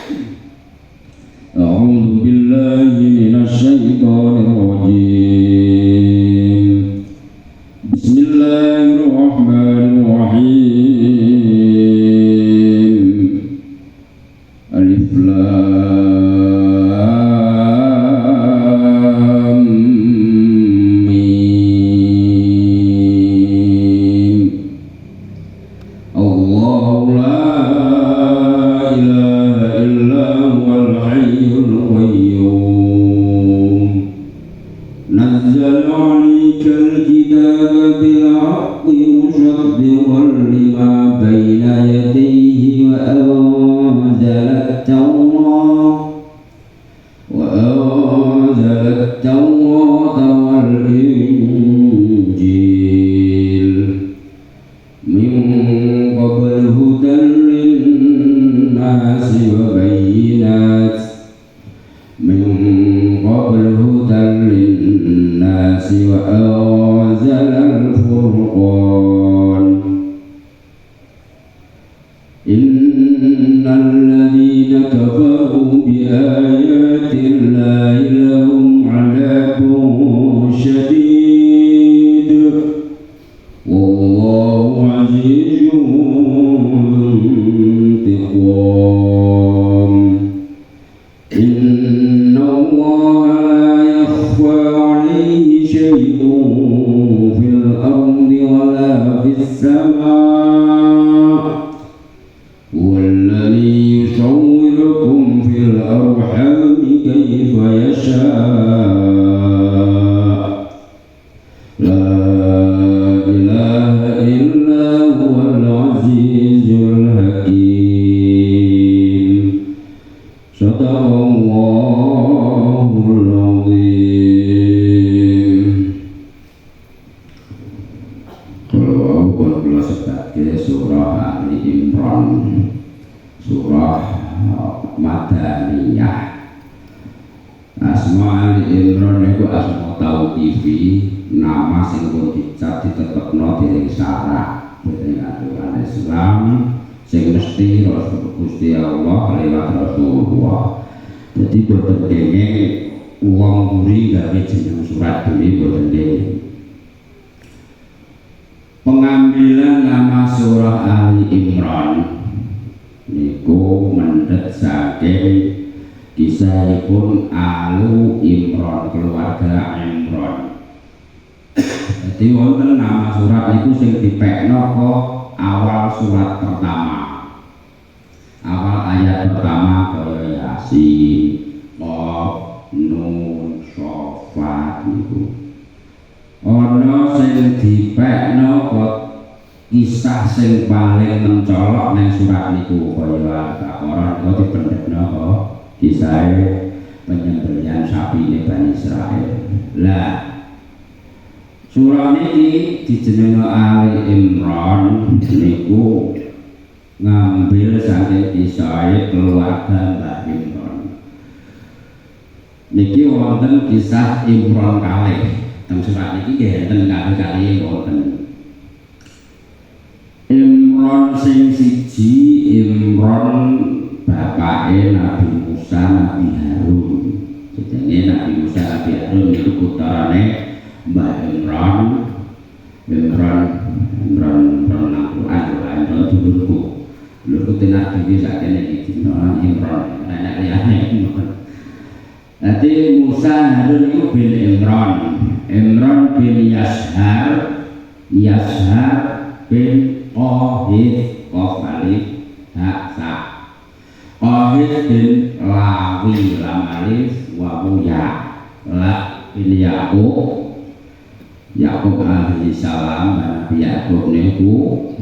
أعوذ بالله من الشيطان الرجيم بسم الله الرحمن الرحيم ألف لام ميم الله لا إله إلا هو الحي القيوم نزل عليك الكتاب بالحق مصدقا لما بين يديه وأنزل التوراة والإنجيل من قبل هدى للناس وبينات وأنزل الفرقان إن الذين كفروا بآيات الله لهم عذاب شديد والله عزيز ذو انتقام إن الله لا يخفى عليه شيء في الأرض ولا في السماء هو الذي يصوركم في الأرحام كيف يشاء لا إله إلا هو العزيز الحكيم صدق الله العظيم. Kalau kula sebagai surah Ali Imran, surah Madaniyah. Asma Ali Imran itu asma tauqifi, nama sing pun dicap ditetepno dening syara dening aturan Islam sing mesti Rasul Gusti Allah lewat Rasulullah. Jadi boten dene wong muri gawe jeneng surat dene boten dene. Pengambilan nama surah Ali Imran niku mendhet saking kisahipun Alu Imran, keluarga Imran. Jadi wonten nama surat niku sing dipekno kok awal surat pertama, awal ayat pertama kaya Yasin, Qaf, Nun, Shofat niku. Ana sing dipekno kok kisah sing paling mencolok nang surat niku kaya Al-Baqarah kok dipendhetno kok kisah penyembelihan sapi Bani Israel. Lah surah ini dijenengi Ali Imran niku ngambil saking kisah keluarga Mbah Imran. Niki wonten kisah Imran kalih. Teng surat niki nggih enten kali-kali wonten. Imran sing siji Imran bapake Nabi Musa Nabi Harun. Jenenge Nabi Musa Nabi Harun itu putrane Mbah Imran Al-Quran dulurku tenar dhewe sakjane iki dina Imran anak liyane. Dadi Musa Harun iku bin Imran bin Yashar bin Qahid Qafalif Haksa Qahid bin Lawi Lamalif wa Muya la bin Yakub alaihi salam, Nabi Yakub niku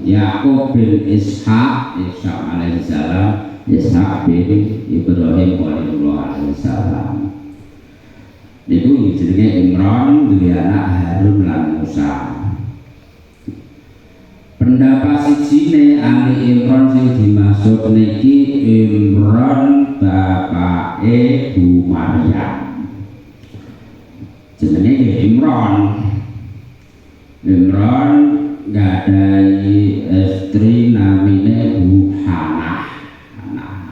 Yakub bin Ishak alaihi salam, Ishak bin Ibrahim alaihi salam. Niku jenenge Imran duwe anak Harun lan Musa. Pendapat sijine Ali Imran sing dimaksud niki Imran bapake Bu Maryam. Jenenge Imran gadai istri namine Bu Hanah. Hanah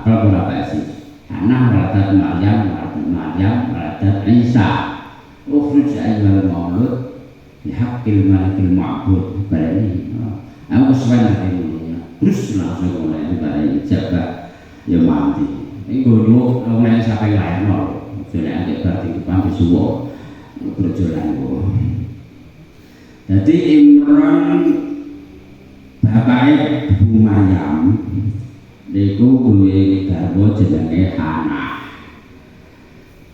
kalau berapa sih? Hana waladat Maryam waladat Isa. Ukhruj ayyuhal maulud bihaqqil malikil ma'bud. Barani. Aku kesuwen dari mulanya. Terus langsung mulai barani jaga ya mati. Ini gue mulai sampai lahir nol. Sudah agak berarti panti suwo berjalan gue. Jadi Imran bapaknya Bu Maryam niku duwe garwa jenenge Hana.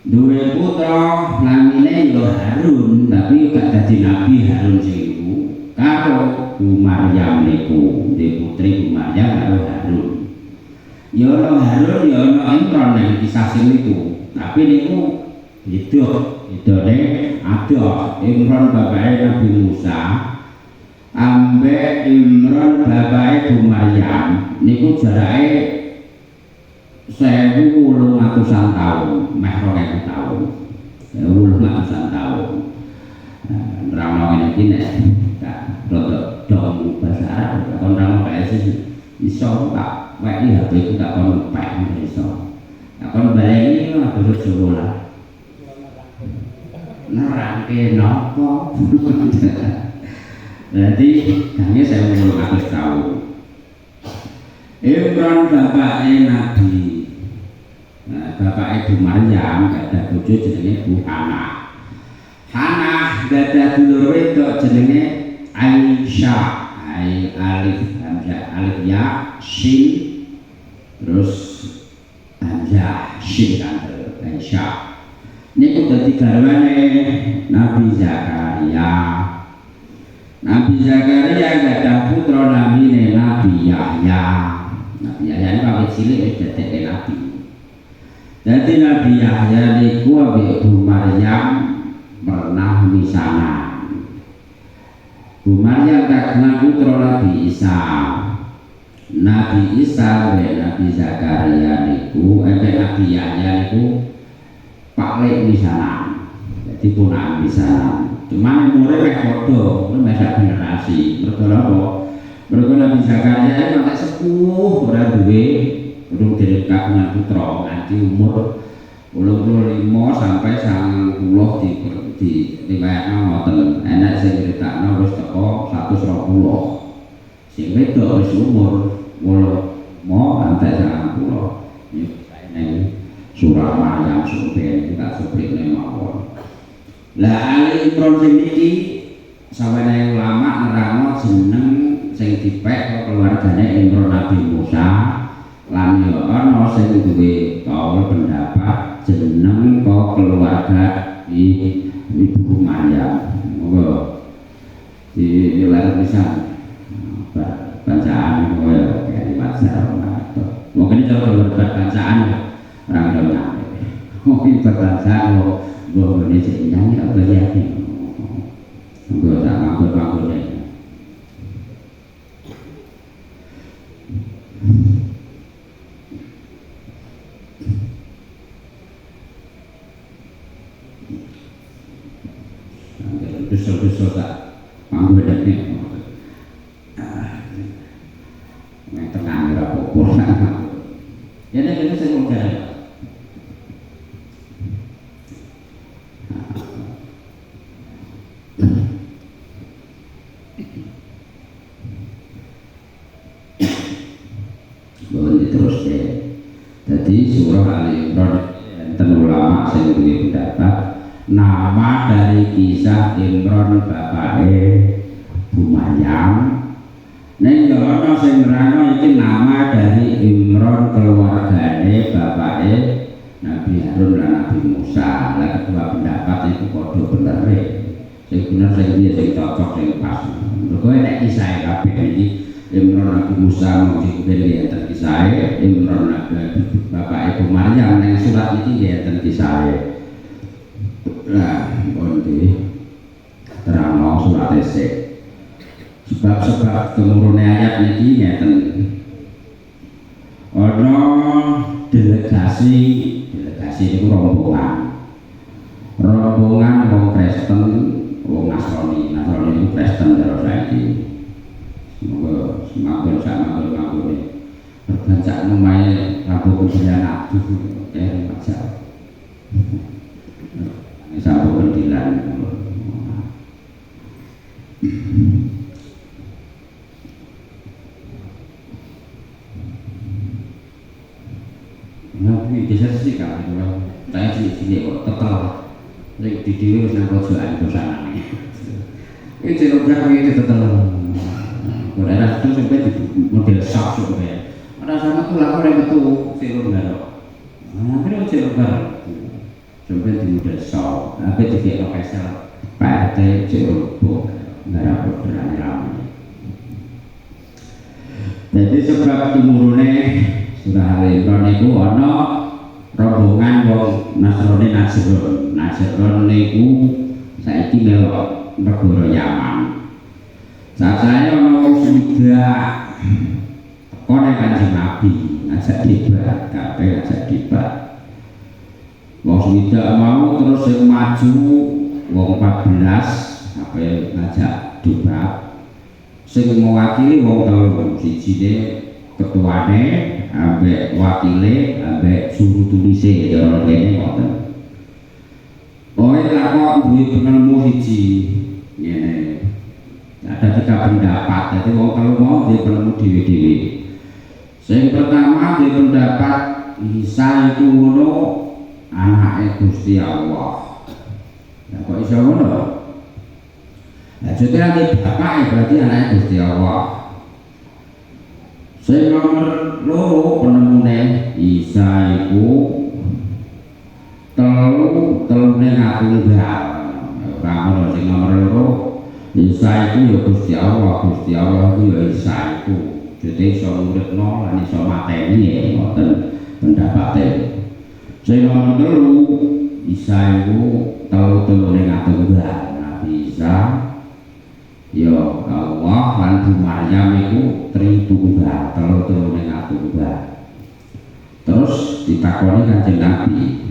Duwe putra namine ya Harun, tapi gak dadi nabi Harun sing iku. Karo Bu Maryam niku, di putri Bu Maryam karo Harun. Ya ana Harun ya ana Imran ning kisah sing niku. Tapi niku idone ada Imran bapake Nabi Musa ambek Imran bapake Bu Maryam niku jarake 1800-an tahun, meh 2000 tahun. 1800-an tahun. Nerangno ngene iki nek rada dong bahasa Arab kon nerangno kae iso tak wae HP ku tak kon pek iso. Nah kon baleni terus Jawa lah. Nerangke nopo? Jadi kami saya mau ngatur tahu. Imran bapaknya Nabi, bapak Ibu Maryam gada bojo jenenge Bu Hana. Hana gada dulur wedok jenenge Aisyah. Alif hamzah alif ya shin terus hamzah shin kan Aisyah. Niku dadi garwane Nabi Zakaria. Nabi Zakaria gadah putra namine Nabi Yahya. Nabi Yahya ini kawit cilik wis dadi nabi. Dadi Nabi Yahya niku ambek Bu Maryam pernah misanan. Bu Maryam kagungan putra Nabi Isa. Nabi Isa ambek Nabi Zakaria niku Nabi Yahya niku paklek misanan, jadi punaan misanan. Cuman umurnya kayak foto, itu beda generasi. Mereka Nabi Zakaria itu sampai sepuh, orang duwe, urung dari kagungan putra, nanti umur 25 sampai 90 di riwayatnya ngoten. Enak saya ceritakan wis teko 120. Sing wedok wis umur 80 sampai 90. Ini surah Maryam surah kita seperti mawon. Lah Ali Imran sing iki sawane ulama nerangno jeneng sing dipek keluargane Imran Nabi Musa lan yo ana sing duwe kaul pendapat jeneng kok keluarga Ibu Maryam. Monggo di layar pisan bacaan koyo kalimat sarana. Mungkin cara bacaan orang dunia, mungkin berbahasa lo ini nyanyi apa ya ni, gue tak mampu ni. Besar tak mampu ni. Tengah berapa pun. Jadi kita semuanya. Jadi surah Ali Imran enten ulama sing duwe pendapat nama dari kisah Imran bapake Bu Maryam. Nek yo ana sing nerangno iki nama dari Imran keluargane bapake Nabi Harun lan Nabi Musa. Lah kedua pendapat itu padha bener. Sing bener sing dia sing cocok sing pas. Mergo nek kisah kabeh iki Imran Nabi Musa mungkin beli enten kisah Imran Nabi bapak Ibu Maryam yang surat ini dia enten kisah. Nah, bonti terang surat esek. Sebab-sebab temurune ayat niki ngeten. Ana delegasi itu rombongan wong Kristen, wong Nasrani itu Kristen karo saiki. Semoga semakin ini. bancak lumayan Rabu Kemudian Aduh macam Sabu Pendilan Nabi biasa sih kan, saya sini kok tetel, jadi di dewi harus nangkut jualan dosa nih. Ini cerita berapa ini tetel, berada itu sampai di model shop supaya, ada sama tuh lapor yang betul cerita berapa, akhirnya cerita berapa, sampai di model shop, apa itu dia pakai sel, PRT cerita nggak dapat berani ramai. Jadi sebab timurune Surah Al-Imran itu ada rombongan wong Nasrani Najran niku saiki melok negara Yaman. Saya ana wong sudah konek Kanjeng Nabi ngajak debat, kabeh ngajak debat. Wong sudah mau terus yang maju wong 14 apa ngajak debat. Sing mewakili wong telu sijine ketuane ambek wakile ambek suruh tulise cara kene ngoten. Takok duwe penemu siji ngene. Ada 3 pendapat, dadi wong telu mau duwe penemu dhewe-dhewe. Sing pertama duwe pendapat Isa itu ngono anake Gusti Allah. Lah kok iso ngono? Lah jadi nanti bapak berarti anaknya Gusti Allah. Saya nomor loro penemune Isa iku telune ngatunggal. Ora sing nomor loro Isa iku ya Gusti Allah iku ya Isa iku. Jadi iso muridno lan iso mateni ngoten pendapate. Sing nomor telu Isa iku telune ngatunggal. Nabi Isa ya Allah lan Bu Maryam iku tritunggal, telu-telune ngatunggal. Terus ditakoni Kanjeng Nabi.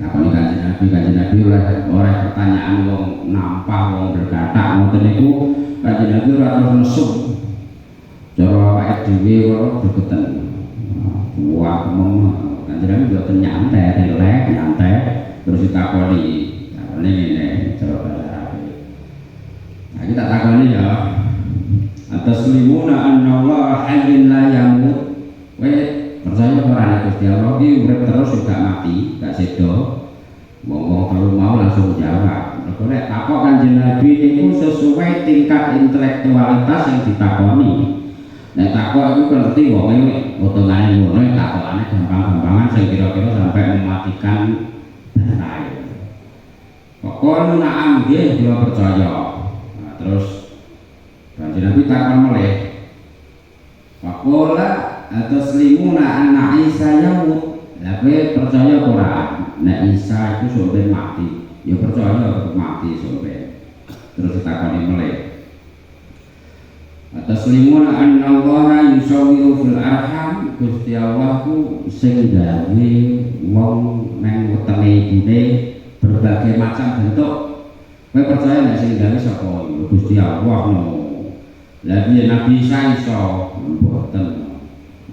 Kanjeng Nabi oleh pertanyaan wong nampah wong berkata ngoten niku Kanjeng Nabi ora terus nesu. Cara awake dhewe kok degeten. Wah, Kanjeng Nabi mboten nyantai, relax, nyantai terus ditakoni. Ngene cara kita takoni ya atas limuna anna Allah hayyun la yamut. Percaya ora Gusti Allah iki urip terus juga mati, gak sedo. Wong kalau mau langsung jawab. Mergo nek takok Kanjeng Nabi niku sesuai tingkat intelektualitas yang ditakoni. Nek takok iku ngerti wong potongane ngono takokane gampang-gampangan sing kira-kira sampai mematikan bantai. Pokoknya na'am nggih kula percaya. Terus Kanjeng Nabi takon meleh. Faqala ataslimuna anna Isa yamut. Lah kowe percaya ora nek Isa itu sampe mati? Ya percaya mati sampe. Terus takoni meleh. Ataslimuna anna Allah yusawwiru fil arham. Gusti Allah ku sing gawe wong nang wetenge ibune berbagai macam bentuk. Kowe percaya nek sing gawe sapa? Gusti Allah no. Lah piye Nabi Isa iso mboten.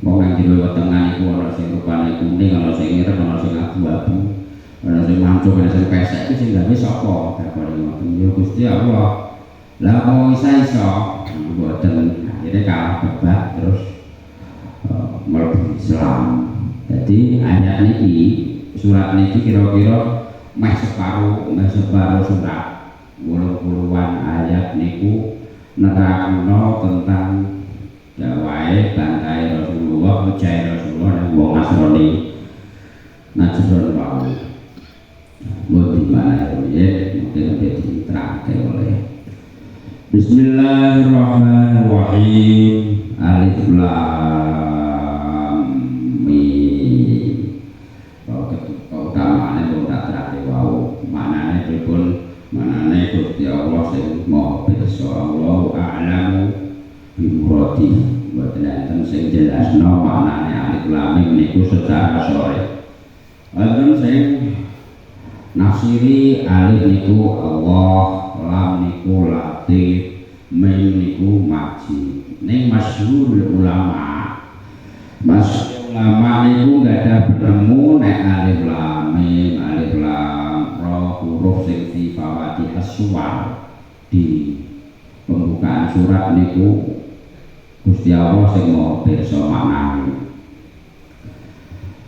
Wong nang jero wetengan iku ana sing rupane kuning, ana sing ireng, ana sing abu-abu, ana sing mancung, ana sing pesek iki sing gawe sapa? Takone ngoten. Ya Gusti Allah. Lah kok Isa iso mboten. Akhire kalah debat terus mlebu Islam. Jadi ayat niki surat niki kira-kira meh separuh surat. Puluhan ayat niku nerangno tentang gawae bantai Rasulullah, ujae Rasulullah dan wong Nasrani wau. Mboten mana ya, mungkin diterangke oleh Bismillahirrahmanirrahim. Alif Lam Mim. Utamane ora terangke wau, manane pripun? Manane Gusti Allah sing Maha Pirsa, Allahu a'lamu bimuradi. Mboten enten sing jelasno manane alif lam mim niku secara sore. Wonten sing nafsiri alif niku Allah, lam niku latif, mim niku majid. Ning masyhur ulama Mas ulama niku nggak ada bertemu nek alif lam mim alif lam ra huruf sing fi fawadihas suwar di pembukaan surat niku Gusti Allah sing mau pirsa maknane.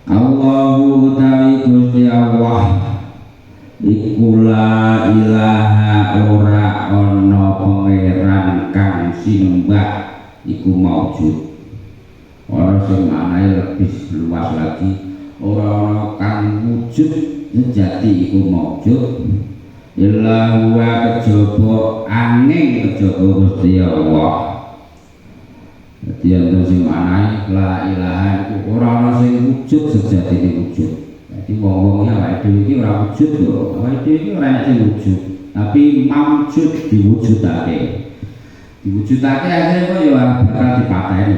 Allahu ta'ala Gusti Allah iku la ilaha ora ana pangeran kang simbah iku maujud. Ora sing maknane lebih luas lagi, ora ana kang wujud sejati iku maujud illa huwa kejaba angin kejaba Gusti Allah. Dadi ana sing maknane la ilaha iku ora ana sing wujud sejatine wujud. Jadi wong-wong awake dhewe iki ora wujud lho, awake dhewe iki ora enak sing wujud, tapi maujud diwujudake. Diwujudake akhire kok ya bakal dipateni.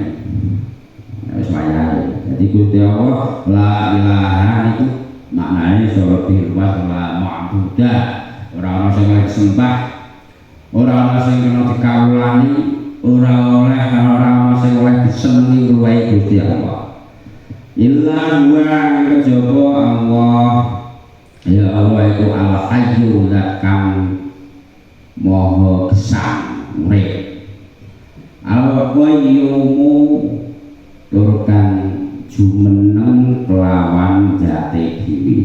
Wis wayahe. Jadi Gusti Allah la ilaha itu maknane lebih luas la ma'budah. Ora ana sing disembah, ora ana sing kena dikawulani, ora ana sing oleh disenengi luwih Gusti Allah. Illa huwa kejaba Allah ya Allah itu al-hayyu zat kang maha gesang urip al-qayyumu tur kang jumeneng kelawan jati dhewe.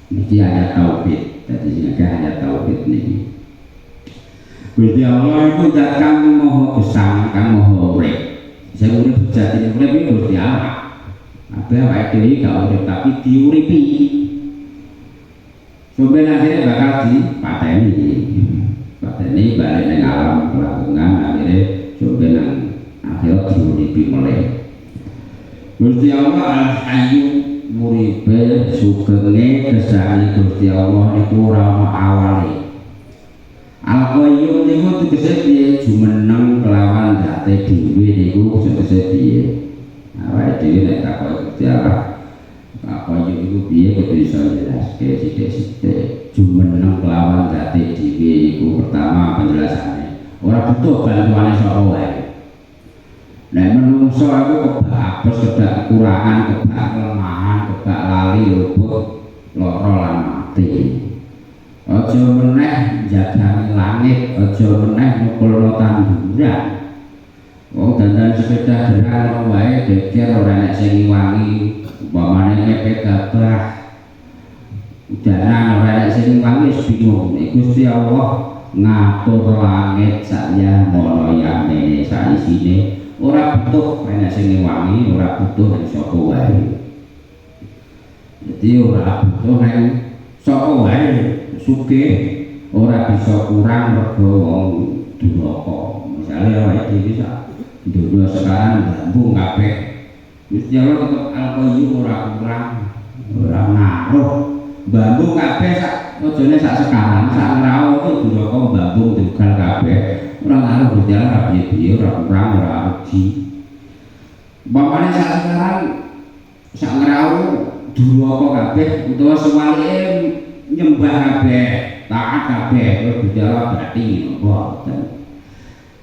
Niki ayat tauhid, dadi sing ayat tauhid niki. Gusti Allah itu zat kang maha gesang kang maha urip. Saya urip jati urip iki Gusti Allah. Apa awake dhewe gak urip tapi diuripi. Sampai akhirnya bakal dipateni. Pateni balik ning alam kelakungan akhirnya sampai nang akhirnya diuripi mulai. Gusti Allah al-hayyu muribe sugenge kesane Gusti Allah niku ora ana awale. Al-qayyum niku tegese piye jumeneng kelawan zate dhewe niku tegese piye. Awake dhewe nek takok Gusti Allah. Al-qayyum niku piye kudu iso jelaske sithik-sithik. Jumeneng kelawan zate dhewe niku pertama penjelasane. Ora butuh bantuane sapa wae. Nek menungso aku kebak apes, kebak kekurangan, kebak kelemahan, kebak lali, luput, lara lan mati. Aja meneh jagani langit, aja meneh nukulno tanduran. Wong dandan sepeda derang wae geger ora nek sing ngiwangi, umpamane ngepek gabah. Udanan ora nek sing ngiwangi wis bingung. Gusti Allah ngatur langit saya mono yamene saisine. Ora butuh nek sing ngiwangi, ora butuh sapa wae. Dadi ora butuh nek sapa wae. Sugih ora bisa kurang mergo wong duraka. Misale awake dhewe sak dunya sekarang bambu kabeh. Gusti Allah tetep al-qayyum ora kurang, ora ngaruh. Bambu kabeh sak ojone sak sekarang, sak ngrawo itu duraka bambu dugal kabeh. Ora ngaruh Gusti Allah piye-piye ora kurang, ora rugi. Bapane sak sekarang sak ngrawo duraka kabeh utawa sewalike nyembah kabeh, taat kabeh, terus bicara berarti mboten.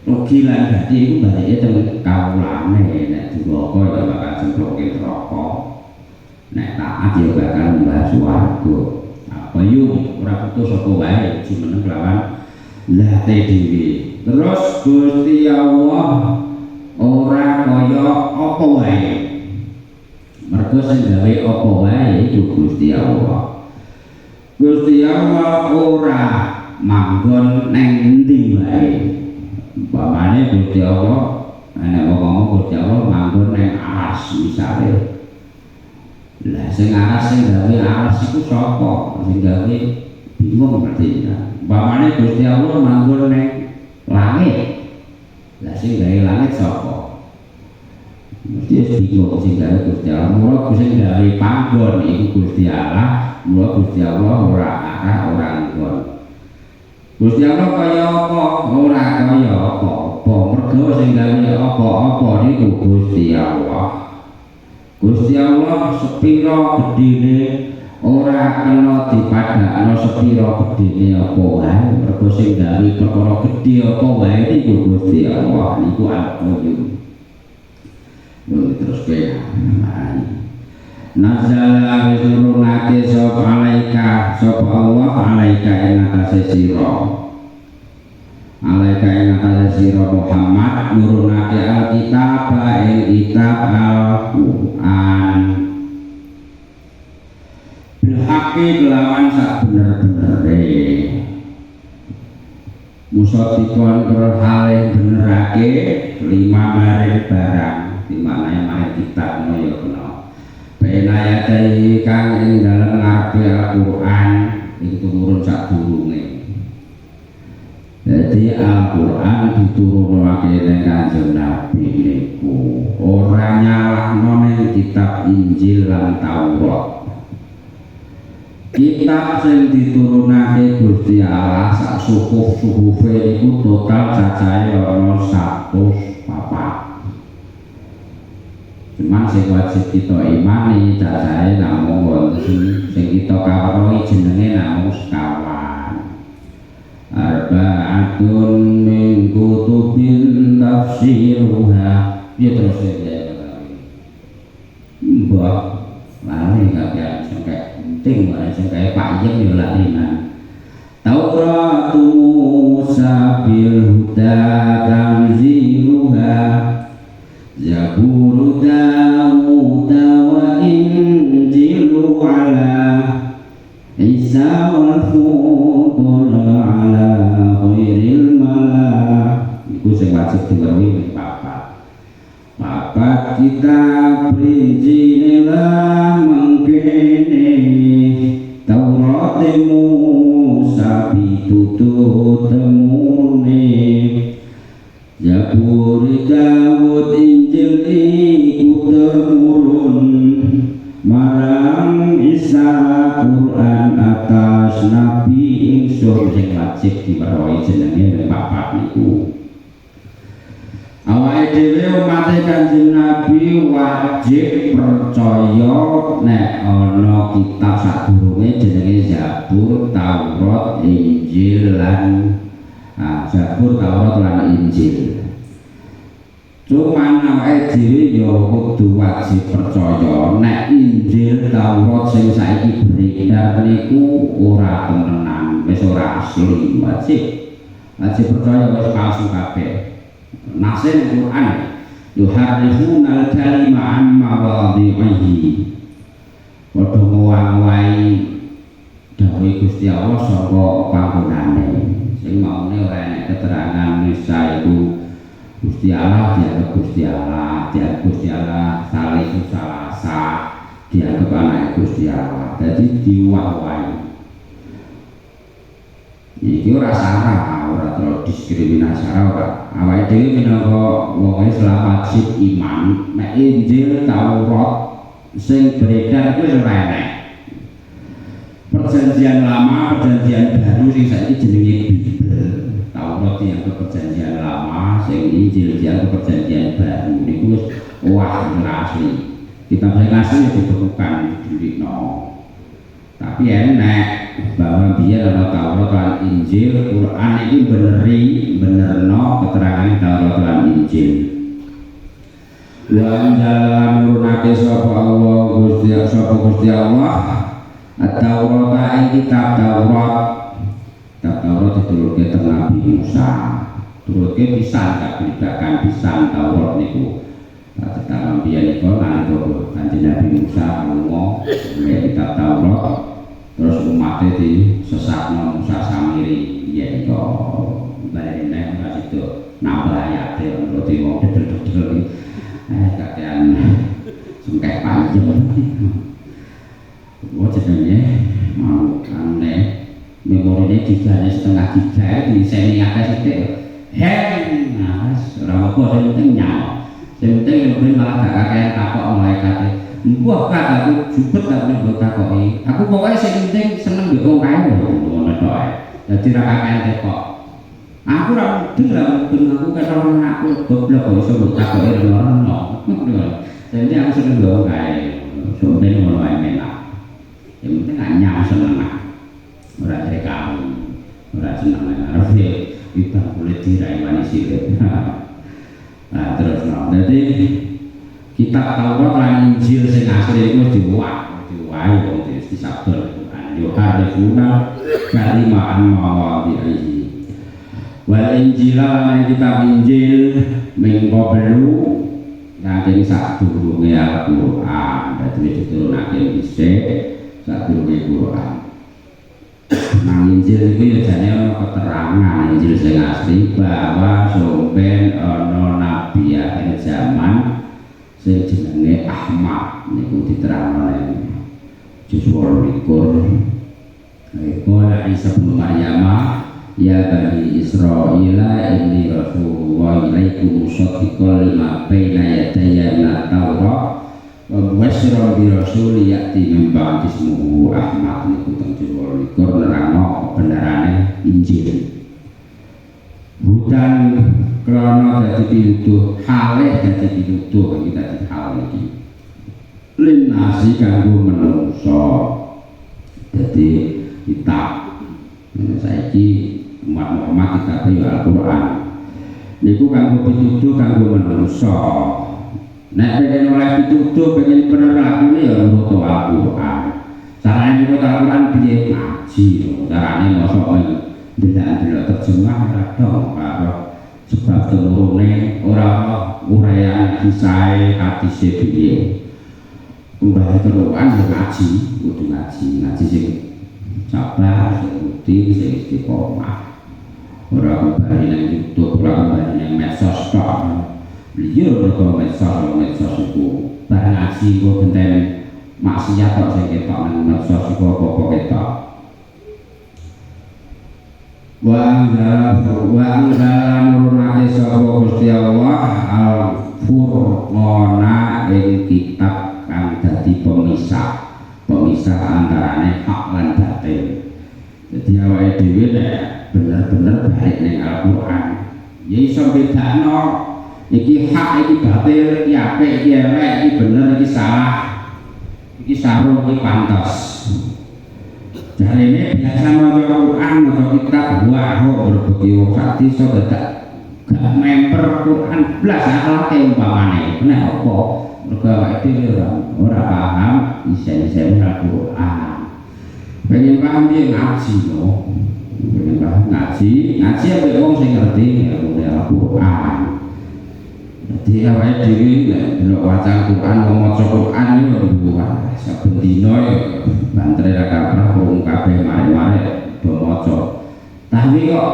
Rugi lan berarti iku balike teng kawulane nek duraka ya bakal cemplungke neraka. Nek taat ya bakal mbah swarga. Apa yo ora butuh sapa wae jumeneng kelawan zate dhewe. Terus Gusti Allah ora kaya apa wae. Mergo sing gawe apa wae iku Gusti Allah. Gusti Allah ora manggon neng endi wae. Umpamane Gusti Allah nek ngomong Gusti Allah manggon neng aras misale. Lah sing aras sing gawe aras iku sapa? Sing gawe bingung berarti. Umpamane Gusti Allah manggon neng langit. Lah sing gawe langit sapa? Mesti bingung sing gawe Gusti Allah. Mula sing gawe panggon iku Gusti Allah. Mula Gusti Allah ora arah ora nggon. Gusti Allah kaya apa? Ora kaya apa-apa. Mergo sing gawe apa-apa niku Gusti Allah. Gusti Allah sepira gedine ora kena dipadakno sepira gedine apa wae. Mergo sing gawe perkara gedhe apa wae niku Gusti Allah niku al-qayyum. terus kowe nazala wis nurunake sapa alaika sapa Allah alaika ing atase sira alaika ing atase sira Muhammad nurunake alkitab ing kitab Al-Qur'an bil haqqi kelawan sak bener-benere musaddiqan karo hale benerake lima maring barang di mana yang maring kitab no ya kena penayatai kang ing dalem ngarepe Al-Qur'an iki turun sadurunge. Jadi Al-Qur'an diturunake ning Kanjeng Nabi niku ora nyalahno ning kitab Injil lan Taurat. Kitab sing diturunake Gusti Allah sak suhuf-suhufe iku total cacahe ana 104. Cuman sing wajib kita imani cacahe namung wonten sing kita kawruhi jenenge namung sekawan. Arba'atun min kutubin tafsiruha. Ya terus ya. Mbah lali kabeh sing penting wae sing kaya Pak Yeng yo lalinan. Taurat Musa bil huda tanziluha Zabur Dawud wa Injilu ala Isa wal Furqan ala khairil mala. Iku sing wajib diweruhi papat kitab Injil lah mangkene Taurat Musa pitutur temune Zabur Dawud Injil iku temurun marang Isa Quran atas Nabi ingsun sing wajib diweruhi jenenge papat niku. Awake dhewe umat Kanjeng Nabi wajib percaya nek ana kitab sadurunge jenenge Zabur, Taurat, Injil lan Zabur, Taurat lan Injil. Cuman awake dhewe ya kudu wajib percaya nek Injil Taurat sing saiki beredar niku ora temenan, wis ora asli. Wajib percaya wis palsu kabeh. Nasen Quran yuharrifuna al-kalima an mawadhi'ihi. Padha ngowang-owahi dawuh Gusti Allah saka panggonane. Sing maune ora enek keterangan Isa iku Gusti Allah, dianggap Gusti Allah, dianggap Gusti Allah salisu salasa, dianggap anak Gusti Allah. Jadi diwah-wahi. Iki ora salah, ora terus diskriminasi ora. Awake dhewe minangka wong Islam wajib iman nek Injil Taurat sing beredar kuwi ora enek. Perjanjian lama, perjanjian baru sing saiki jenenge Bibel. Taurat dianggap perjanjian lama, sing Injil dianggap perjanjian baru. Niku wis wah asli. Kita sing asli dibekukan didikno. Tapi enek bahwa biar ana Taurat lan Injil, Quran iki benerno keterangan Taurat lan Injil. Wa anjala nurunake sapa Allah Gusti Allah At-Taurat ing kitab Taurat. Kitab Taurat diturunke teng Nabi Musa. Turunke pisan kabribakan pisan Taurat niku. Tetangan biyen iku nalika Kanjeng Nabi Musa lunga kitab Taurat. Terus umatnya disesatno Musa Samiri ya itu baliknya Musa itu nambah ayatnya menurut wong dedel-dedel kakean sengkek panjang jenenge mau aneh memorinya giganya setengah giga di seni atas itu nah orang apa yang penting nyawa yang penting yang malah gak kakean takok malaikatnya wah kak aku jubet gak pernah buat takoi aku pokoknya yang penting seneng di wong kaya ngono tok dadi ra kakean tekok aku ra mudeng lah aku kata orang aku goblok kok iso buat takoi ono jadi aku seneng di wong kaya sampeyan ngono ae enak yang penting gak nyawa seneng ora dari kamu ora seneng arep kita boleh dirai manis itu nah terus jadi kitab Taurat lan Injil sing asli iku diwai wong disabel yo harifuna kalimaan mawadhi'i wal Injil lan kitab Injil mingko belu saking sadurunge Al-Qur'an dadi diturunake dhisik sadurunge Qur'an. Nang Injil itu ya jane ana keterangan Injil sing asli bahwa sampeyan ana nabi akhir zaman sing jenenge Ahmad niku diterangno ning juz 28. Qala Isa bin Maryam ya bani Israila inni rasulullah ilaikum musaddiqan lima baina yadayya minat Taurat wa mubasyshiran bi rasul ya'ti min ba'di ismuhu Ahmad niku teng juz 28 nerangno benarane Injil. Hutan krana dadi pituduh halih dadi pituduh iki dadi hal iki linasi kanggo manungsa dadi kitab saiki umat Muhammad kitab Al-Qur'an niku kanggo pituduh kanggo manungsa nek pengen oleh pituduh pengen bener lakune ya nurut Al-Qur'an carane nurut Al-Qur'an piye ngaji carane mosok ndelok terjemah ora dong karo sebab telurune ora uraian kisahe hadise piye kembali Quran ngaji kudu ngaji sing sabar sing rutin sing istiqomah ora kembali nang YouTube ora kembali nang medsos tok liya ora medsos iku barang ngaji kok genten maksiat tok sing ketok nang medsos iku apa ketok wa anzala nurunake sapa Gusti Allah al-Furqana ing kitab kang dadi pemisah antarane hak lan batil. Jadi awake dhewe nek bener-bener balik ning Al-Qur'an ya iso bedakno iki hak iki batil iki apik iki elek iki bener iki salah iki sarung iki pantes. Jarene biasa maca Quran maca kitab wah berbagi wong sakti iso dadak gak memper Quran blas akhlake umpamane nek apa mergo awake dhewe ora paham isi-isi Al-Qur'an. Pengen paham dia ngaji loh, pengen paham ngaji ambek wong sing ngerti Al-Qur'an. Jadi awake dhewe nek delok waca Quran maca Quran iki bukan saben dina bantre ra kaprah wong kabeh mari-mari do maca. Tapi kok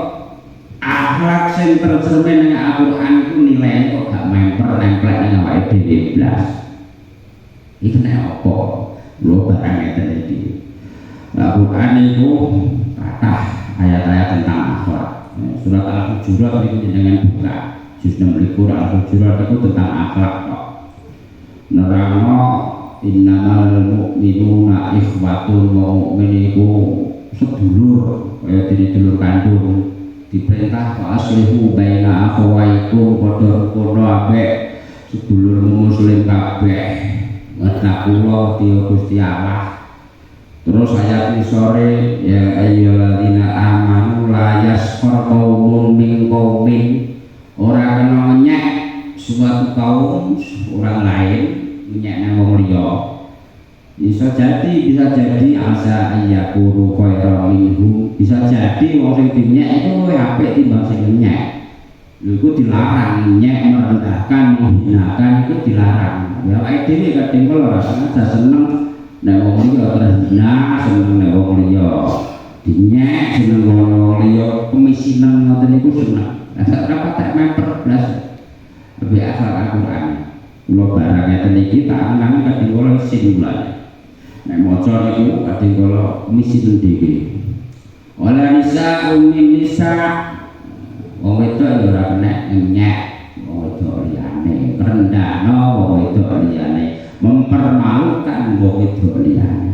akhlak sing tercermin ning Al-Qur'an iku nilai kok gak memper-nemplek ning awake dhewe blas. Iki nek apa? Lho barang ngeten iki. Al-Qur'an itu kata ayat-ayat tentang akhlak. Surat Al-Hujurat itu dengan buka juz 16 Al-Hujurat itu tentang akhlak kok. Nerangno innamal mu'minuna ikhwatun wa mu'min iku sedulur kaya dene dulur kandung diperintah fa aslihu baina akhawaikum padha kono ambek sedulurmu muslim kabeh wattaqullah tiya Gusti Allah. Terus ayat sore ya ayyuhalladzina amanu la yaskhar qaumun min qaumin ora kena nyek suatu kaum orang lain nyek nang wong liya. Bisa jadi asa ayyakunu khairan minhum, bisa jadi wong sing dinyek itu apik timbang sing nyek. Lha iku dilarang nyek merendahkan menghinakan itu dilarang. Ya awake dhewe kadang kala rasa seneng nek wong liya terhina, seneng nek wong liya dinyek, seneng wong liya kemisinan ngoten niku seneng. Nek ora patek memper blas lebih asal Al-Qur'an. Kula barang ngeten iki tak angen kadang kala singulan. Nek maca niku kadang kala kemisinan dhewe. Wala nisa nisa wong wedok ora kena nyek wong wedok liyane, rendahno wong wedok liyane, mempermalukan wong wedok liyane.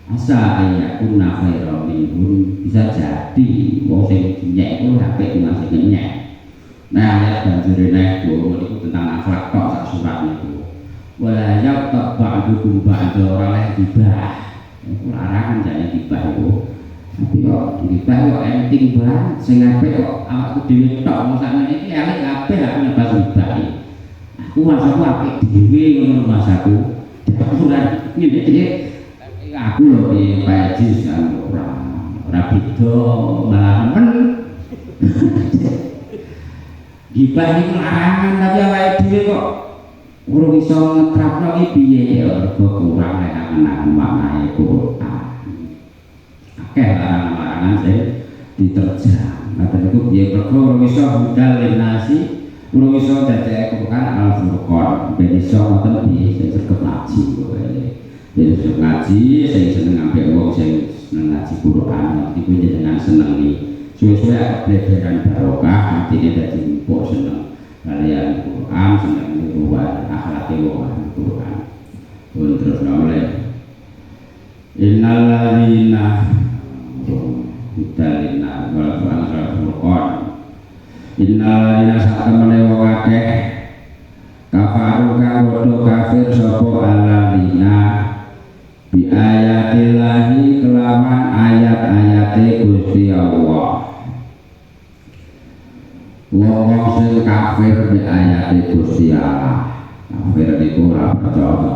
Asa ayakuna khairan minhum, bisa jadi wong sing nyek iku apik timbang sing nyek. Nah, ayat banjure nek niku tentang akhlak kok sak surat niku. Wala yaqta ba'dukum ba'da ora leh gibah. Iku larangan jane gibah iku. Tapi kok gibah kok enting banget sing apik kok awakku dhewe tok mosakne iki elek kabeh aku nebas gibah. Aku Mas aku apik dhewe ngono Mas aku. Ora ngene aku lho piye Pak Haji kan ora beda malah men. Gibah niku larangan tapi awake dhewe kok urung iso ngetrapno iki piye ya mergo kurang nek angen-angen maknae Quran. Akeh larangan-larangan sing diterjang. Ngaten niku piye mergo urung iso budal linasi, urung iso dadekake Quran Al-Furqan. Ben iso ngoten piye sing sregep ngaji kowe. Ben iso ngaji sing seneng ambek wong sing seneng ngaji Quran iku jenengan senengi. Suwe-suwe belajaran barokah artine dadi empuk seneng kalian Quran seneng niruan akhlake wong Quran. Pun terus oleh innalladzina Hudalina wal Furqan innalladzina satamane wong akeh kafaru kang padha kafir sapa alladzina bi ayatillahi kelawan ayat-ayate Gusti Allah. Wong sing kafir bi ayate Gusti Allah kafir niku ora percaya.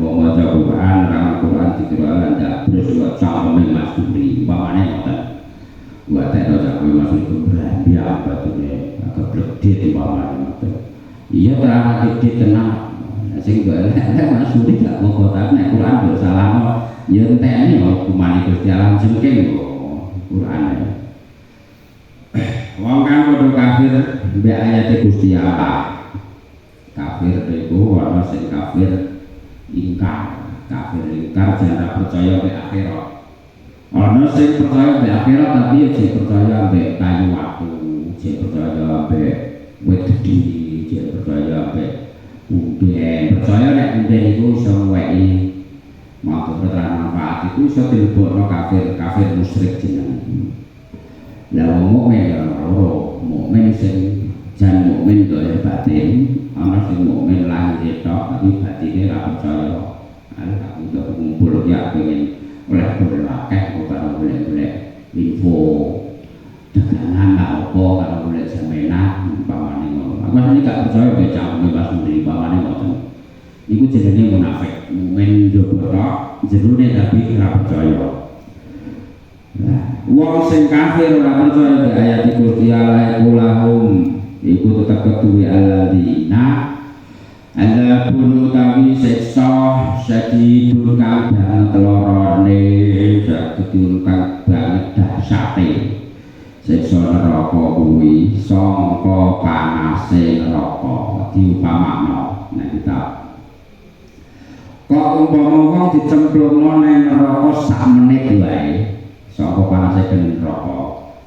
Wong maca Quran kang Quran dikira ndak terus kok cangkeme masuri umpamane ngoten. Wa ta cangkeme masuri berani apa tune agak bledit umpamane ngoten. Iya ta gede tenang. Sing golek masuri gak moko ta nek Quran yo salahno ya enteni hukumane Gusti Allah jengking kok Qurane. Wong kang padha kafir mbek ayate Gusti Allah. Kafir iku ana sing kafir ingkar, kafir ingkar jangan percaya mbek akhirat. Ana sing percaya mbek akhirat tapi ya sing percaya mbek kayu watu, sing percaya mbek wit gedhi, sing percaya mbek unden. Percaya nek unden iku iso ngweki manfaat manfaat iku iso dilebokno kafir, kafir musyrik jenenge. Lah wong mukmin ya loro, mukmin sing jan mukmin dolen batin, ana sing mukmin lahir tok tapi batine ra percaya. Aku untuk kumpul ya pengen oleh berlakeh karo golek-golek info dagangan apa karo golek jaminan umpamane ngono. Aku asline gak percaya nek cangkeme pas muni umpamane ngoten. Iku jenenge munafik, mukmin njaba tok, jerone tapi ora percaya. Wong sing kafir ora percaya be ayat Gusti Allah iku lahum iku tetep ketuwe alladzina adzabun utawi siksa sadidul kang banget lorone sadidul kang banget dahsate siksa neraka kuwi sangka panase neraka diupamakno nek kita kok umpama wong dicemplungno nang neraka sak menit wae saka panase geni neraka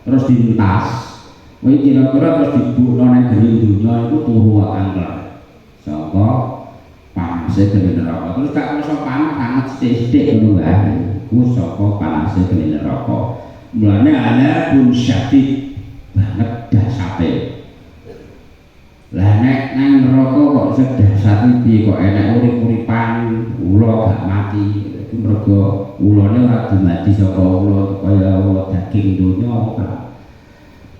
terus dientas kowe kira-kira terus dibukno nang geni dunya iku turu angel saka panase geni neraka terus gak iso panas sangat sithik ngono wae ku saka panase geni neraka mulane ana pun syadid banget dahsate lah nek nang neraka kok sedahsate piye kok enek urip-uripan ula gak mati iku mergo ulane ora dumadi saka ula kaya daging donya ora.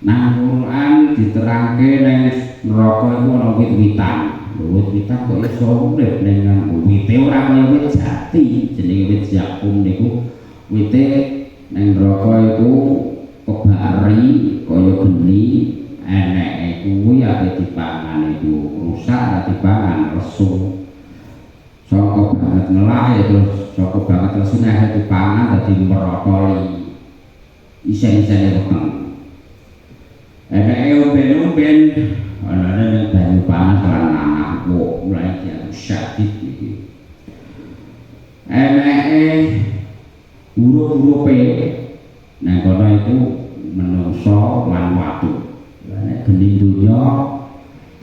Nang Quran diterangke ning neraka iku ana wit-witan. Wit-witan kok iso urip ning wite ora kaya wit jati jenenge wit zakum niku wite ning neraka iku kebari kaya geni eneke kuwi ate dipangan iku rusak ora dipangan resu. Saka banget ngelah ya terus saka banget terus nek dipangan dadi merotoli isen-isene weteng. Eneke umben-umben ana ning banyu panas lan anak kok mulai dia syadid iki. Eneke huruf-hurufe nang kono itu menungso lan watu. Nek geni dunya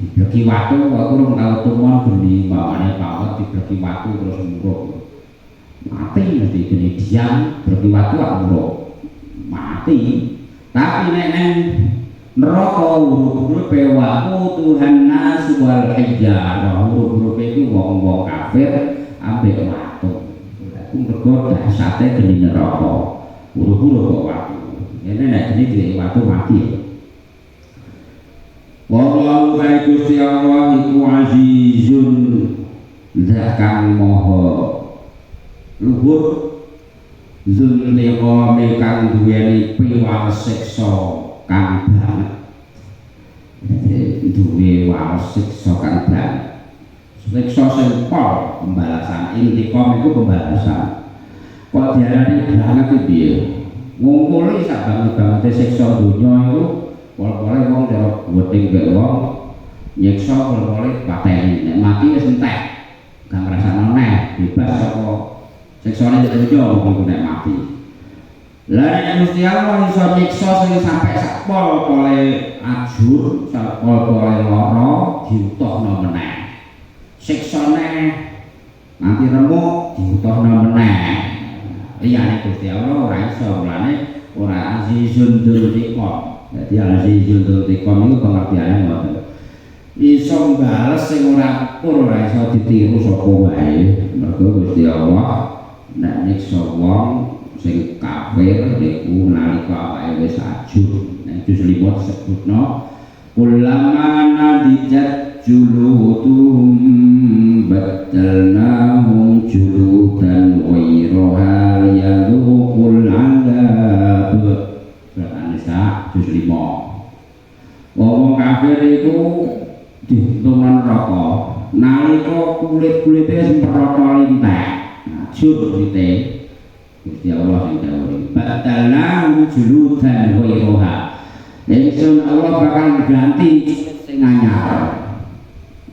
dibleki watu aku urung tau tumon geni mawane pawet dibleki watu terus muruk. Mati mesti geni diam bleki watu kok muruk. Mati. Tapi nek nang neraka huruf-hurufe watu Tuhan nas wal hijarah huruf-hurufe iku wong-wong kafir ambek watu. Iku mergo dahsate geni neraka. Huruf-huruf kok watu. Nek nek geni diweki watu mati. Wallahu ta'ala Gusti Allah iku aziz azizun zat kang maha luhur zul niqami kang duweni piwal siksa kang banget duwe waos siksa kang banget siksa sing pol pembalasan intiqam iku pembalasan kok diarani banget iki piye ngumpuli sak banget-bangete siksa donya iku pol-pole wong karo weting mbek wong nyiksa pol-pole pateni nek mati wis entek gak ngrasakno neh bebas saka siksane donya iku nek mati. Lah nek Gusti Allah iso nyiksa sing sampe sak pol-pole ajur, sak pol-pole lara diutuhno meneh. Siksane nanti remuk diutuhno meneh. Liyane Gusti Allah ora iso mulane ora azizun dzul intiqam. Dadi azizun dzul intiqam iku pengertiane ngoten. Iso mbales sing ora iso ditiru sapa wae. Mergo Gusti Allah nek nyiksa wong sing kafir niku nalika awake wis ajur. Nek juz 5 disebutno kullama nadijat juluduhum baddalnahum juludan ghayraha liyadhuqul 'adzab. Surat An-Nisa juz 5. Wong kafir iku dihitung neraka nalika kulit-kulite wis merata lintek ajur kulite Gusti Allah sing dawuh batalna juludan ghayraha ingsun Allah bakal ganti sing anyar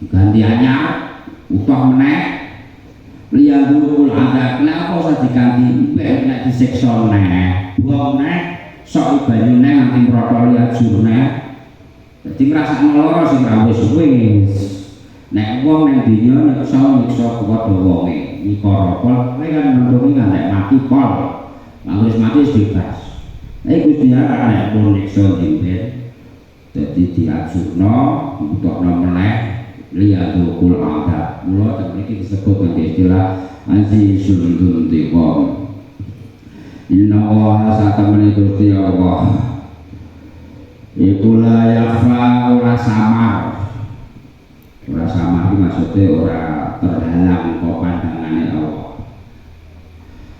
ganti anyar utuh meneh liyadul adab napa usah diganti nek disiksa meneh buang meneh sok banyu neh nganti merata ajur neh dadi ngrasakno lara sing ra wis nek wong ning donya nyiksa padha wonge mikara pol kowe kan nentuni kan nek mati pol wis mati wis bebas Gusti Allah nek pun nyiksa dimben dadi diajurno diutokno meneh liyadul adab mula ten iki disebut kanthi istilah azizul dzuntiqam inna wa satamani Gusti Allah iku la yakhfa ora samar itu maksudnya ora terhalang kok pandangane Allah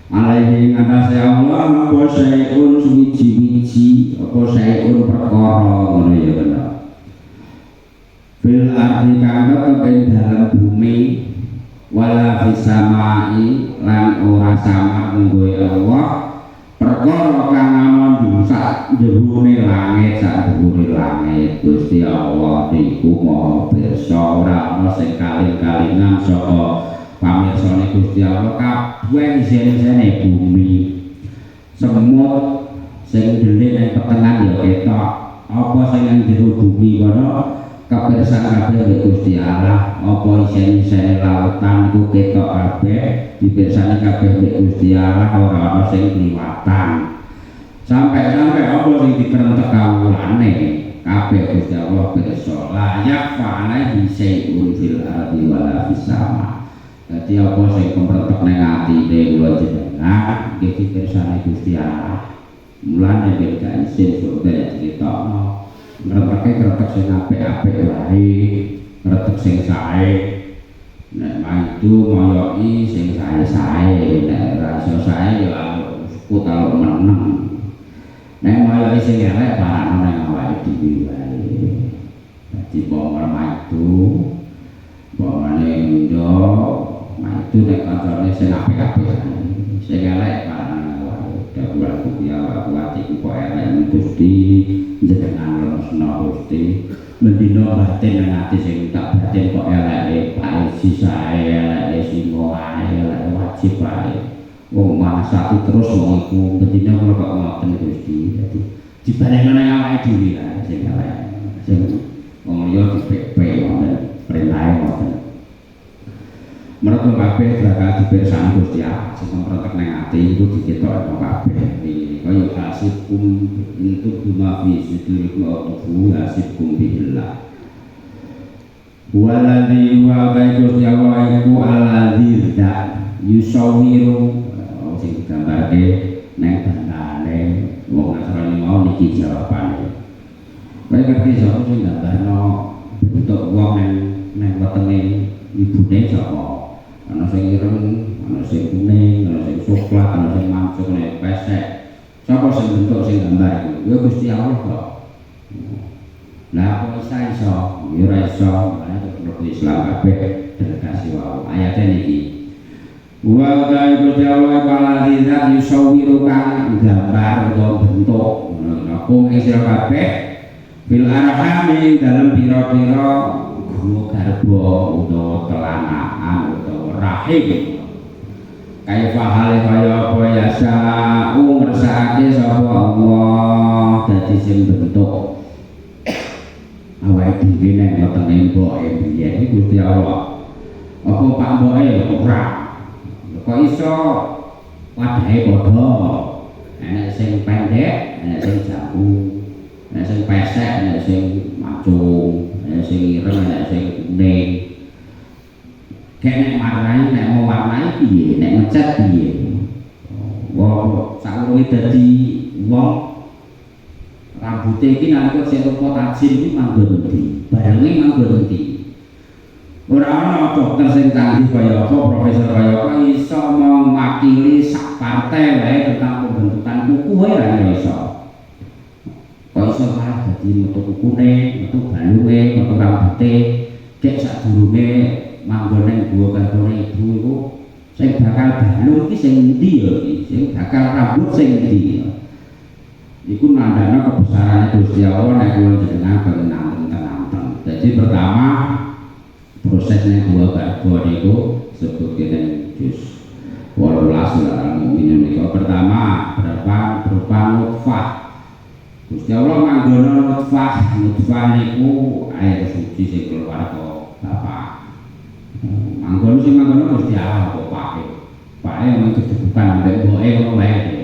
alaihi ngatasi Allah apa syai'un suwiji-wiji apa syai'un perkara ngono ya bener fil ardi kang ing dalam bumi wala fis samai lan ora samar nggo Allah perkara kang ana sak dhuwure langit sak dhuwure langit Gusti Allah niku maha pirsa ora ana sing kaling-kalingan saka pamirsane Gusti Allah kabeh isine bumi semut sing dhewe nang petengan ya ketok apa sing nang jero bumi kono kapirsan kabeh Gusti Allah apa isine lautan iku ketok kabeh dipirsani kabeh Gusti Allah ora ana sing kliwatan sampai apa sing dikerentek kawulane kabeh Gusti Allah pirsa layak fa'ala hisaiun fil ardi wala fis sama. Dadi apa sing kemretek ning atine kula jenengan nggih dipirsani Gusti Allah. Mulane nek gak isin surga diritokno ngreteke sing apik-apik wae, ngretek sing sae. Nek maitu moyoki sing sae-sae, nek ora iso sae ya kutalo meneng. Nek moyoki sing elek barang nang awake dhewe wae. Dadi wong maitu bawane ndo maitu nek kancane sing apik-apik sing elek barang awake dhewe ya kuwati kok elek Gusti jenengan lesno Gusti mendino batin nang ati sing tak batin kok eleke pae sisae eleke sing eleke wajib wae wong mangsati terus wong iku mendino kok ngoten Gusti dadi dibarengno nang awake dhewe lah sing elek sing wong liya dipepe wonten perintahe wonten mereka kabeh bakal dipirsani Gusti Allah sing mrotek nang ati iku diketokno kabeh iki kaya hasibkum untuk bima fi sidrikum atufu hasibkum billah waladzi wa Gusti Allah iku aladzi yusawiru sing digambarke nang bandane wong Nasrani mau niki jawabane kowe ngerti sapa sing gambarno bentuk wong nang wetenge ibune sapa ana sing ireng ana sing kuning ana sing coklat ana sing mancung ana pesek sapa sing bentuk sing gambar iku ya Gusti Allah kok lah kok iso ya ora iso ana Islam kabeh delegasi wae ayate niki wa ta Gusti Allah paladi zat yusawiru kang gambar utawa bentuk ngono kum sira kabeh bil arhami dalam pira-pira guru garba utawa telanaan utawa rahim kaifa hale kaya apa ya sa'u ngersakake sapa Allah dadi sing bentuk awake dhewe nek ngoten mboke biyen iki Gusti Allah apa Pak mboke ora kok iso wadahe padha enek sing pendek enek sing jambul enek sing pesek enek sing macung enek sing ireng enek sing kuning kene marani nek mau warnai piye nek ngecat piye wong saurunge dadi wong rambute iki nalika sing rupa tajim iki manggon endi barenge manggon endi ora ana dokter sing canggih kaya apa profesor kaya apa iso mewakili sak partai wae tentang pembentukan kuku wae ora iso kok iso malah dadi metu kukune metu balunge metu rambute kek sadurunge manggon ning gua kantone ibu iku sing bakal balung iki sing endi ya iki sing bakal rambut sing endi iku nandana kebesaran Gusti Allah nek kula jenengan tenang-tenang. Jadi pertama prosesnya gua garba niku sebutke juz 18 surah Al-Mu'minun niku pertama berupa nutfah. Gusti Allah manggono nutfah niku air suci sing keluar kok bapak. Manggono sing manggono Gusti Allah kok pake. Pake mung kedudukan mbek mboke ngono wae.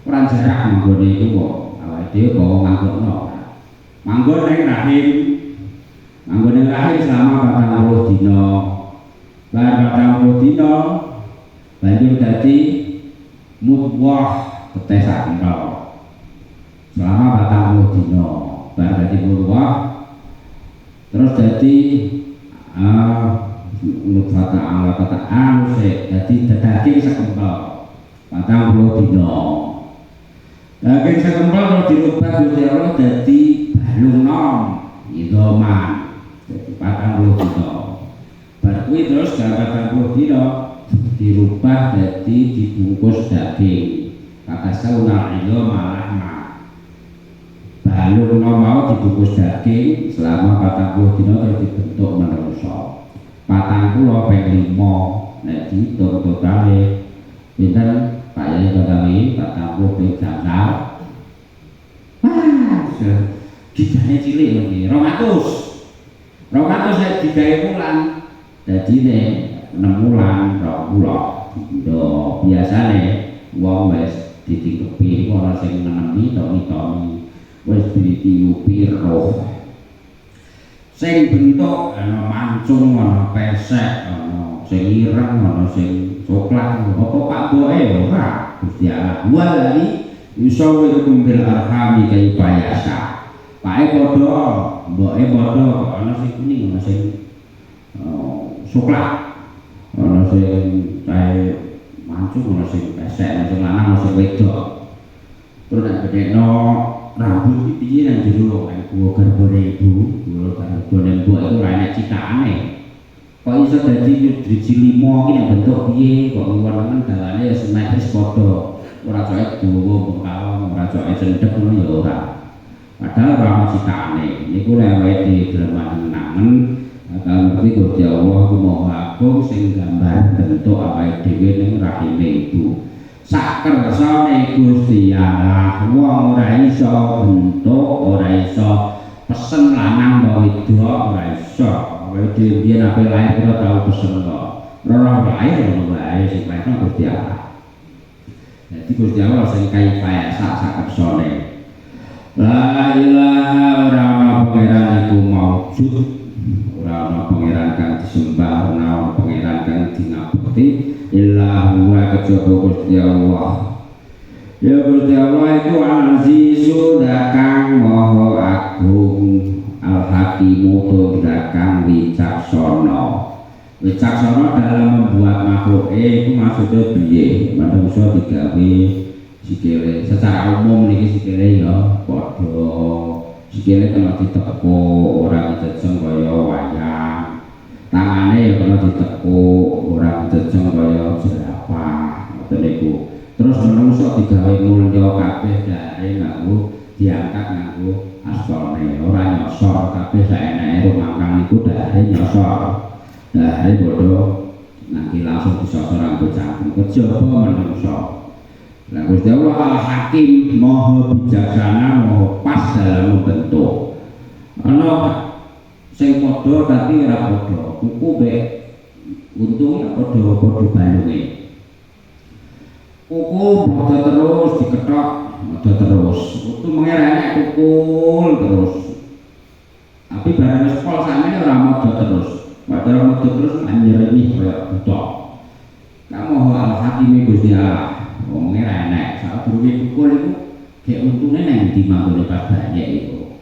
Ora jarak manggone iku kok awake dhewe kok manggono. Manggon ning rahim. Manggon ning rahim selama 40 dina. Bar 40 dina banjur dadi mudghah tetesan karo. Selama 40 dina bar dadi mudghah terus dadi nutfata alaqata anuse dadi daging sakempel 40 dina. Daging sakempel terus dirubah Gusti Allah dadi balung nom idoman dadi 40 dina. Bar kuwi terus 40 dina dirubah dadi dibungkus daging. Kata sauna idom malahma. Balung nom mau dibungkus daging selama 40 dina terus dibentuk manusa. 40 ping 5 nek diitung totale pinten Pak Yai Bagawi 40 ping dasar. Gigane cilik iki 200 nek digawe wulan dadi nek 6 wulan 20 dina biasane wong wis ditingkepi iku ana sing nenemi tok-tok wis ditiupi roh sing bentuk ana mancung ana pesek ana sing ireng ana sing coklat apa Pak Boe ora Gusti Allah wali iso bil arhami kaifa yasha pae padha mboke padha ana sing kuning ana sing coklat ana sing cahe mancung ana sing pesek ana sing lanang ana sing wedok terus nek bedekno rambut iki piye nang jero gua garbone ibu gua garbone mbok iku ora enek citakane kok iso dadi driji 5 iki nek bentuk piye kok ngono dawane ya simetris padha ora coke dawa bengkawang ora coke cendhek ngono ya ora padahal ora ono citakane niku lek awake digremanen bakal ngerti Gusti Allah ku Maha Agung sing gambar bentuk awake dhewe ning rahime ibu sak kersane Gusti Allah wong ora iso bentuk ora iso pesen lanang mau wedok ora iso awake dhewe biyen ape lahir ora tau pesen kok ora lahir ngono wae sing paling Gusti Allah dadi Gusti Allah sing kaya sak kersane la ilaha ora ana pangeran iku maujud ora ana pangeran kang disembah ora ana pangeran kang dingabekti illa huwa kejaba Gusti Allah ya Gusti Allah iku al-azizul kang maha agung al-hakimu tur kang wicaksana Wicaksana dalam membuat makhluk itu maksudnya piye? Manungsa digawe sikile secara umum niki sikile ya padha sikile kena ditekuk ora dijejeng kaya wayang. Tangane ya kena ditekuk ora dijejeng kaya jerapah ngoten niku. Terus manungsa digawe mulya kabeh dare nganggo diangkat nganggo aspalne ora nyosor kabeh saenake rumangkang niku dare nyosor. Nah, ini bodoh nanti langsung disosor rambut canggung kejaba menungso. Nah, Gusti Allah Al-Hakim Maha bijaksana, Maha pas dalam membentuk. Ana sing padha tapi ora padha. Kuku mek untung padha bandunge. Kuku padha terus diketok, padha terus. Kuku mengerenek kukul terus. Tapi barang sepol samene ora padha terus. Padahal waktu terus nyereni kaya buta. Kamu Al-Hakim Gusti Allah. Wongnya enak. Saat durunge kukul iku gek untune nang ndi mangkone pas banyak iku.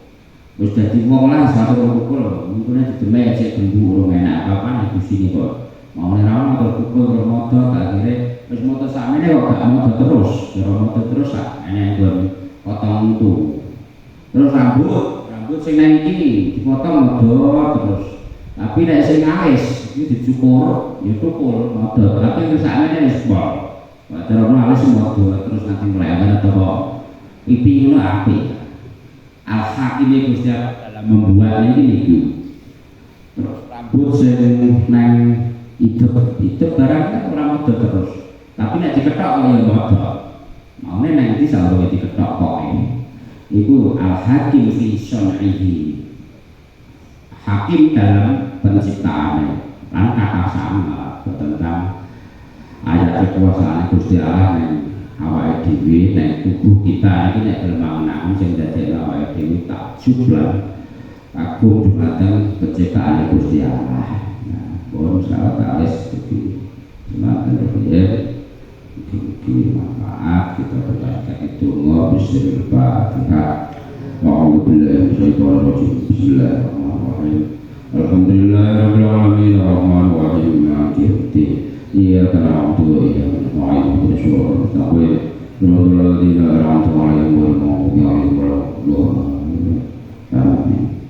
Wis dadi wong lah satu kukul, untune didemek sik gembu urung enak apa-apa nek Gusti niku. Mau ora ono kukul ora moto akhire wis moto sakmene kok gak moto terus. Ora moto terus sak enek nggon potong untu. Terus rambut sing nang iki dipotong modo terus. Tapi nek sing alis iki dicukur ya tukul modal tapi kesane wis bol. Padahal ora alis modal terus nanti melebar atau pipi ngono apik. Al-Hakim Gusti dalam membuat ini niku. Terus rambut sing nang hidup barang kan ora modal terus. Tapi nek diketok ya modal. Maune nang iki sawise diketok kok. Iku Al-Hakim fi syar'ihi. Hakim dalam penciptaan lan kata sama tentang ayat kekuasaan Gusti Allah yang awake dhewe nek tubuh kita iki nek kelemahan sing dadi awake dhewe takjub lan kagum dumateng penciptaan Gusti Allah. Nah, pun salah talis iki dumateng ya iki manfaat kita berkata itu bismillahirrahmanirrahim. A'udzu billahi minasyaitonir rajim. Bismillahirrahmanirrahim. Alhamdulillahirabbil alamin arrahmanir rahim maliki yaumiddin. Iyyaka na'budu wa iyyaka nasta'in ihdinas siratal mustaqim. Siratal ladzina an'amta 'alaihim ghairil maghdubi 'alaihim waladdallin. Amin.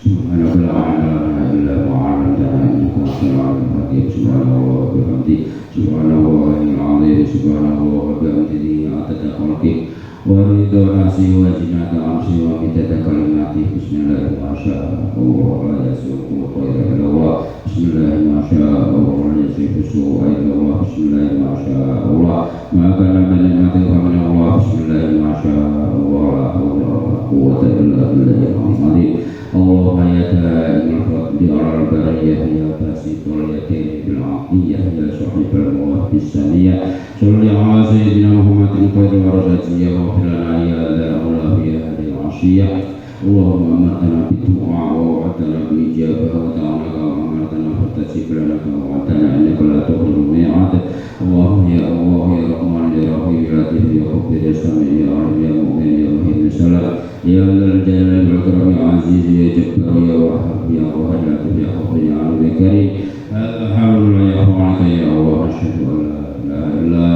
Subhanaka la ilaha illa anta 'allamtana innaka antal 'alimul hakim. Subhanallah wa bihamdihi. Subhanallahil 'azim. Subhanallah wa bihamdihi 'adada khalqihi wa ridha nafsihi wa zinata 'arsyihi wa midada kalimatihi. Bismillahirrahmanirrahim. Allah yasuqul khairan Allah. Bismillahirrahmanirrahim. Allah yasifu su'a Allah. Bismillahirrahmanirrahim. Maka min ni'mati wa min Allah. Bismillahirrahmanirrahim. La hawla wa la quwwata illa billahil 'azim. Allah ya da'imul fadli 'alal bariyah ya basitul yadaini bil 'afiyah ya sahibal muwaffis saniyah. Sholli 'ala sayyidina Muhammadin khairil warasatiyah wa fil ya da'ula fi hadhihi al-'ashiyah. Allahumma amatana bid-du'a wa wa'atana bil-ijabah wa ta'alaka wa amartana fatasib lanaka wa wa'atana innaka la tukhlifu al-mi'ad. Allahumma ya Allah ya Rahman ya Rahim ya Latif ya Khabir ya Sami ya Alim ya Mu'min ya Muhim ya Salam ya Dzal Jalali wal Ikram ya Aziz ya Jabbar ya Wahhab ya Qahhar ya Latif ya Khabir ya Alim ya Karim. Alhamdulillah ya Rahman ya Allah asyhadu an la ilaha illa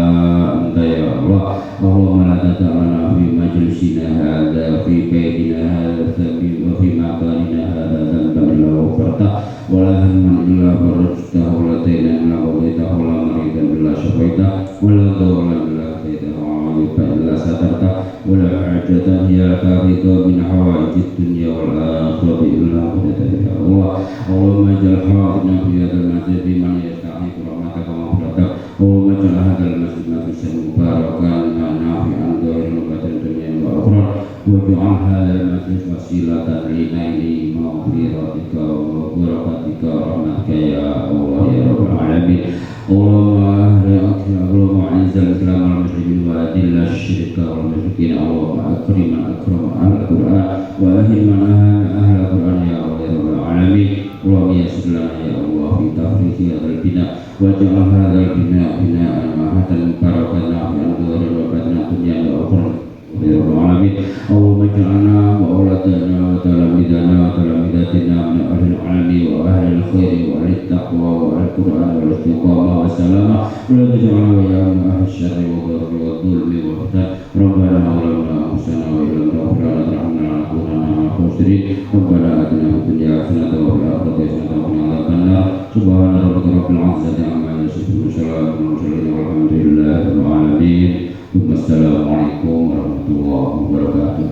anta ya Allah. Allahumma la tad'alna fi majlisina hadza fi baydina hadza wa fi makanina hadza dhanban illa ghafarta wa la hamman illa farajtahu wa la dayna illa qadaytahu wa la maridan illa shafaita wa la dawlan illa qadaytahu wa la yuba illa satarta wa la hajatan hiya kahita min hawaijid dunya wal akhirati illa qadaytahu ya Allah. Allahumma ij'al hawaijna fi hadzal masjid man yastahiqu rahmataka wa maghfiratak. Allahumma ij'al hadzal masjid masjidan mubarakan nafi'an dhahiran batin dunya wa ukhra waj'al hadzal masjid wasilatan linaili maghfiratika wa barakatika rahmatika ya Allah ya rabbal alamin. Allahumma a'izzal islam wal muslimin wa adilla syirka wal musyrikin. Allahumma akrim man akrama al-Qur'an wa ahil man ahla al-Qur'an ya Allah ya rabbal alamin. Allahumma yassir lana ya Allah fi tafriqi hadzal bina waj'al hadzal bina bina'an mahatan mubarakan nafi'an dhahiran wa batinan dunya wa ukhra ya rabbal alamin. Allahumma ij'alna wa auladana wa talamidana wa talamidatina min ahli al-'ilmi wa ahli الخير وأهل التقوى وأهل القرآن والاستقامة والسلامة ولا تجعلنا وإياهم من أهل الشر والضر والظلم والفتن ربنا ظلمنا أنفسنا وإن لم تغفر لنا وترحمنا لنكونن من الخاسرين ربنا آتنا في الدنيا حسنة وفي الآخرة حسنة وقنا عذاب النار سبحان ربك رب العزة عما يصفون وسلام على المرسلين والحمد لله رب العالمين. Assalamualaikum warahmatullahi wabarakatuh.